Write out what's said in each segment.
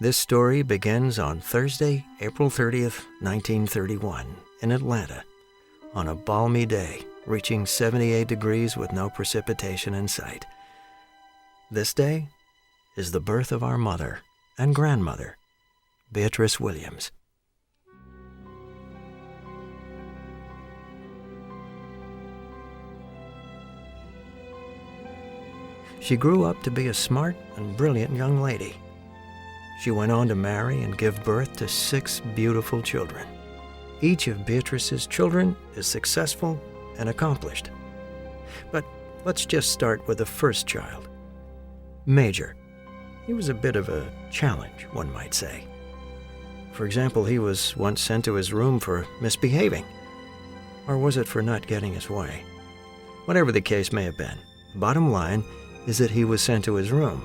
This story begins on Thursday, April 30th, 1931, in Atlanta, on a balmy day, reaching 78 degrees with no precipitation in sight. This day is the birth of our mother and grandmother, Beatrice Williams. She grew up to be a smart and brilliant young lady. She went on to marry and give birth to 6 beautiful children. Each of Beatrice's children is successful and accomplished. But let's just start with the first child, Major. He was a bit of a challenge, one might say. For example, he was once sent to his room for misbehaving. Or was it for not getting his way? Whatever the case may have been, the bottom line is that he was sent to his room.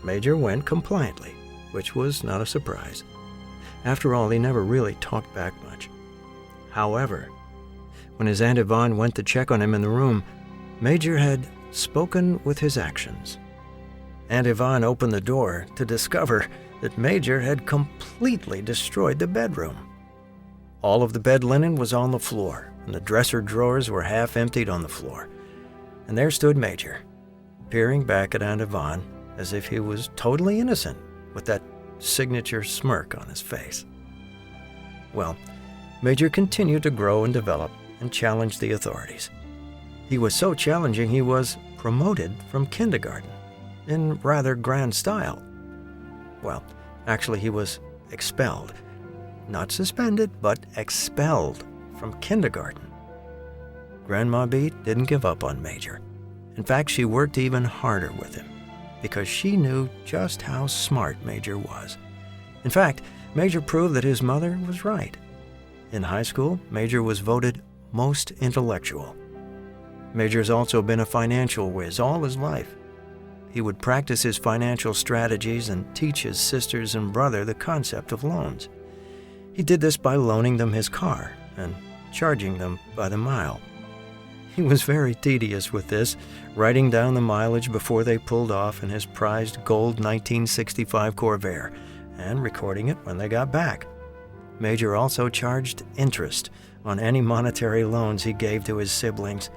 Major went compliantly, which was not a surprise. After all, he never really talked back much. However, when his Aunt Yvonne went to check on him in the room, Major had spoken with his actions. Aunt Yvonne opened the door to discover that Major had completely destroyed the bedroom. All of the bed linen was on the floor, and the dresser drawers were half emptied on the floor. And there stood Major, peering back at Aunt Yvonne as if he was totally innocent, with that signature smirk on his face. Well, Major continued to grow and develop and challenge the authorities. He was so challenging he was promoted from kindergarten in rather grand style. Well, actually he was expelled. Not suspended, but expelled from kindergarten. Grandma Beat didn't give up on Major. In fact, she worked even harder with him because she knew just how smart Major was. In fact, Major proved that his mother was right. In high school, Major was voted most intellectual. Major's also been a financial whiz all his life. He would practice his financial strategies and teach his sisters and brother the concept of loans. He did this by loaning them his car and charging them by the mile. He was very tedious with this, writing down the mileage before they pulled off in his prized gold 1965 Corvair and recording it when they got back. Major also charged interest on any monetary loans he gave to his siblings.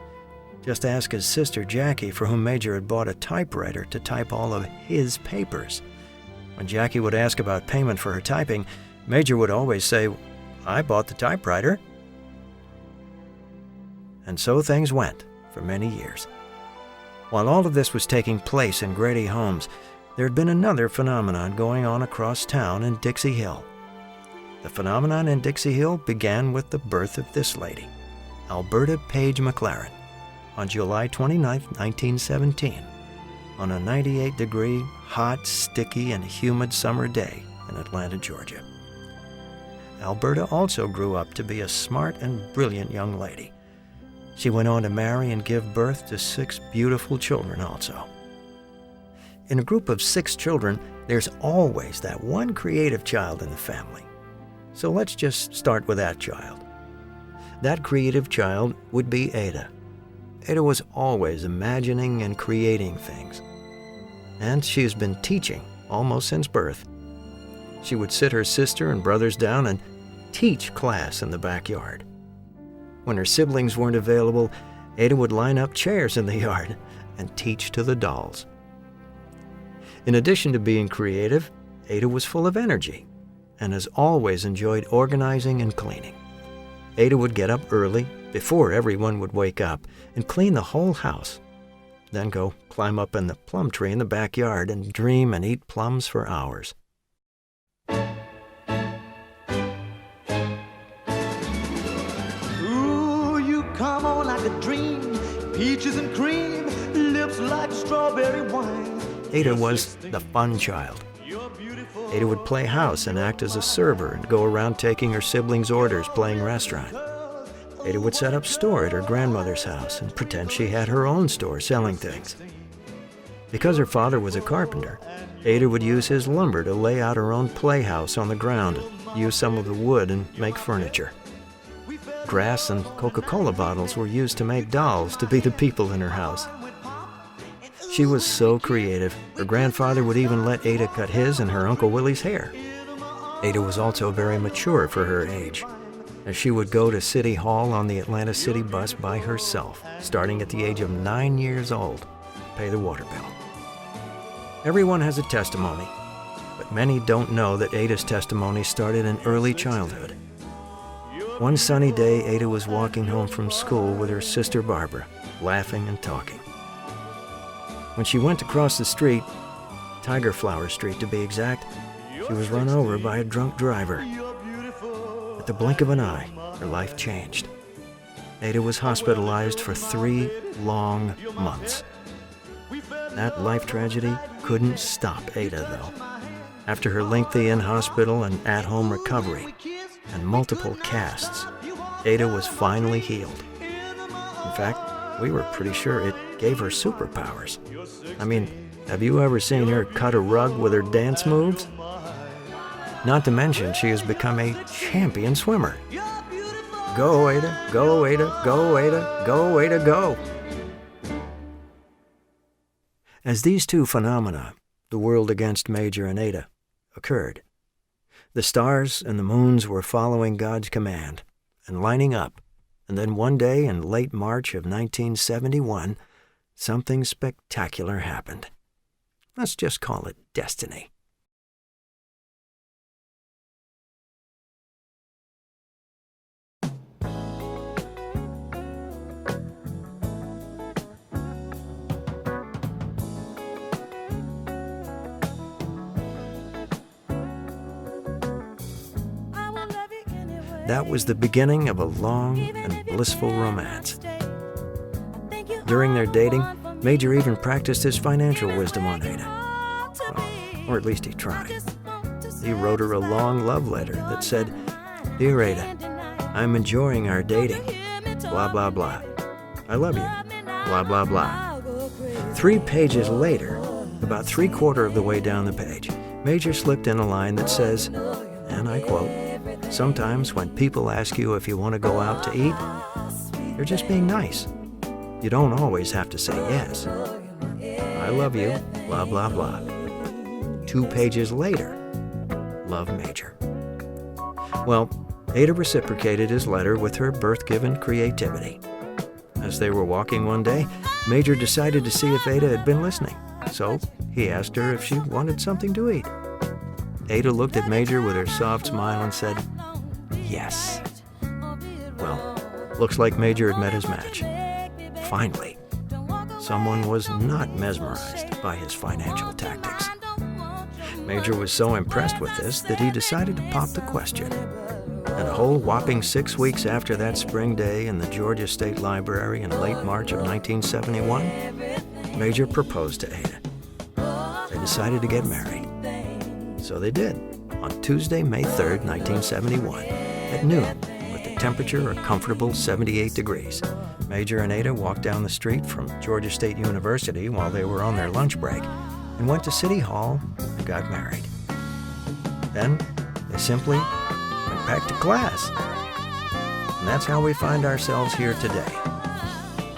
Just ask his sister Jackie, for whom Major had bought a typewriter to type all of his papers. When Jackie would ask about payment for her typing, Major would always say, "I bought the typewriter." And so things went for many years. While all of this was taking place in Grady homes, there had been another phenomenon going on across town in Dixie Hill. The phenomenon in Dixie Hill began with the birth of this lady, Alberta Page McLaren, on July 29, 1917, on a 98-degree, hot, sticky, and humid summer day in Atlanta, Georgia. Alberta also grew up to be a smart and brilliant young lady. She went on to marry and give birth to 6 beautiful children also. In a group of 6 children, there's always that one creative child in the family. So let's just start with that child. That creative child would be Ada. Ada was always imagining and creating things. And she has been teaching almost since birth. She would sit her sister and brothers down and teach class in the backyard. When her siblings weren't available, Ada would line up chairs in the yard and teach to the dolls. In addition to being creative, Ada was full of energy and has always enjoyed organizing and cleaning. Ada would get up early, before everyone would wake up, and clean the whole house. Then go climb up in the plum tree in the backyard and dream and eat plums for hours. Come on like a dream, peaches and cream, lips like strawberry wine. Ada was the fun child. Ada would play house and act as a server and go around taking her siblings' orders, playing restaurant. Ada would set up store at her grandmother's house and pretend she had her own store selling things. Because her father was a carpenter, Ada would use his lumber to lay out her own playhouse on the ground and use some of the wood and make furniture. Grass and Coca-Cola bottles were used to make dolls to be the people in her house. She was so creative, her grandfather would even let Ada cut his and her Uncle Willie's hair. Ada was also very mature for her age, as she would go to City Hall on the Atlanta City bus by herself, starting at the age of 9 years old, to pay the water bill. Everyone has a testimony, but many don't know that Ada's testimony started in early childhood. One sunny day, Ada was walking home from school with her sister Barbara, laughing and talking. When she went to cross the street, Tiger Flower Street to be exact, she was run over by a drunk driver. At the blink of an eye, her life changed. Ada was hospitalized for 3 long months. That life tragedy couldn't stop Ada, though. After her lengthy in-hospital and at-home recovery and multiple casts, Ada was finally healed. In fact, we were pretty sure it gave her superpowers. I mean, have you ever seen her cut a rug with her dance moves? Not to mention, she has become a champion swimmer. Go, Ada, go, Ada, go, Ada, go, Ada, go. As these two phenomena, the world against Major and Ada, occurred, the stars and the moons were following God's command and lining up, and then one day in late March of 1971, something spectacular happened. Let's just call it destiny. That was the beginning of a long and blissful romance. During their dating, Major even practiced his financial wisdom on Ada. Well, or at least he tried. He wrote her a long love letter that said, "Dear Ada, I'm enjoying our dating. Blah, blah, blah. I love you. Blah, blah, blah." 3 pages later, about 3/4 of the way down the page, Major slipped in a line that says, and I quote, "Sometimes when people ask you if you want to go out to eat, you're just being nice. You don't always have to say yes. I love you, blah, blah, blah." 2 pages later, love Major. Well, Ada reciprocated his letter with her birth-given creativity. As they were walking one day, Major decided to see if Ada had been listening, so he asked her if she wanted something to eat. Ada looked at Major with her soft smile and said, "Yes." Well, looks like Major had met his match. Finally, someone was not mesmerized by his financial tactics. Major was so impressed with this that he decided to pop the question. And a whole whopping 6 weeks after that spring day in the Georgia State Library in late March of 1971, Major proposed to Ada. They decided to get married. So they did, on Tuesday, May 3rd, 1971, at noon, with the temperature a comfortable 78 degrees. Major and Ada walked down the street from Georgia State University while they were on their lunch break and went to City Hall and got married. Then they simply went back to class. And that's how we find ourselves here today.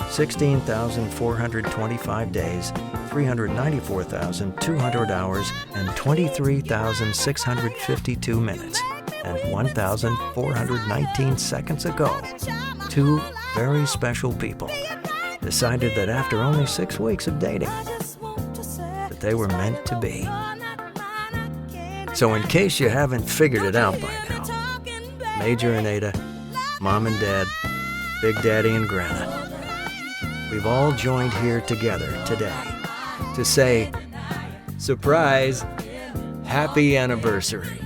16,425 days, 394,200 hours, and 23,652 minutes, and 1,419 seconds ago, 2 very special people decided that after only 6 weeks of dating, that they were meant to be. So in case you haven't figured it out by now, Major and Ada, Mom and Dad, Big Daddy and Grandma, we've all joined here together today to say, surprise, happy anniversary.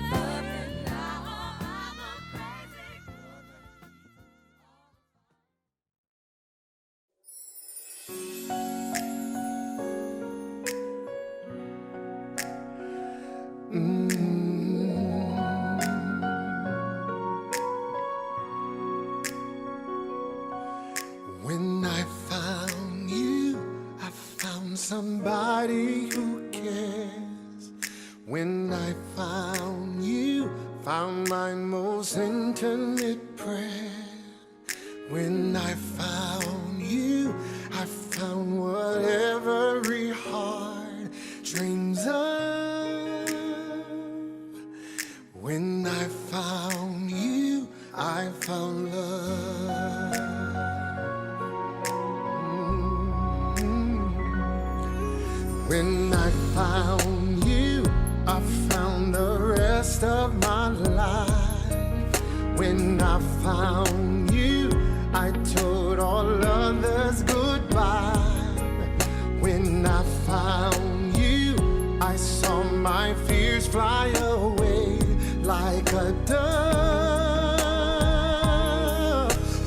When I found you, I found somebody who cares. When I found you, found my most intimate prayer. When I found you, I found what every heart I found love. When I found you, I found the rest of my life. When I found you, I told all others goodbye. When I found you, I saw my fears fly away like a dove.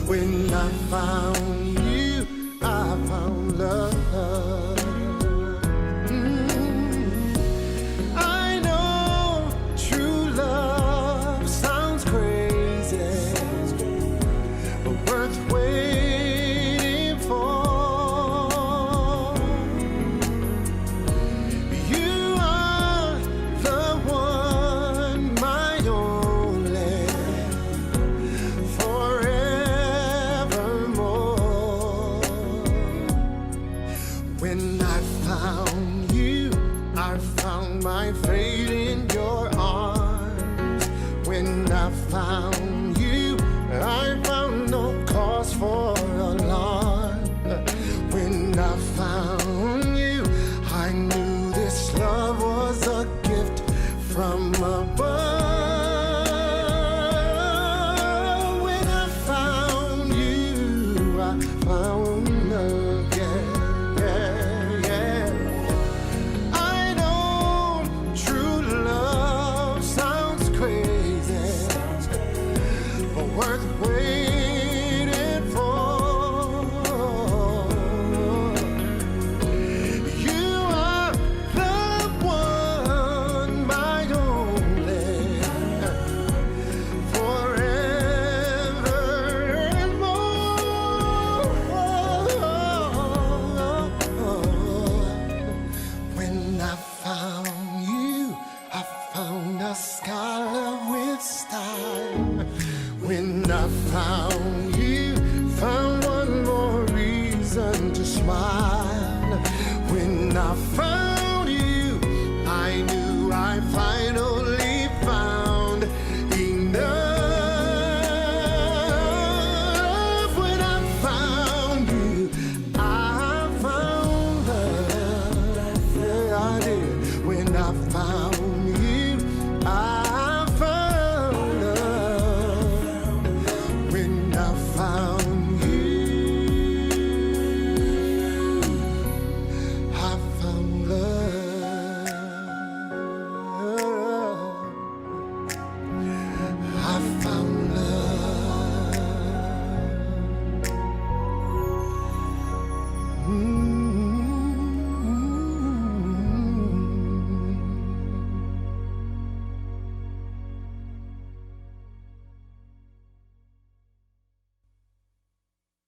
When I found you, I found love. I know true love sounds crazy, but worth waiting for. You are the one, my only, forevermore. When I found you, I found my fate in your arms. When I found you, I found no cause for alarm. When I found you, I knew this love was a gift from above. When I found you, I found love, yeah. I know true love sounds crazy, but worth waiting for. You are the one, my only, forevermore. When I found you, I found a scholar with style. When I found you, found one more reason to smile. When I found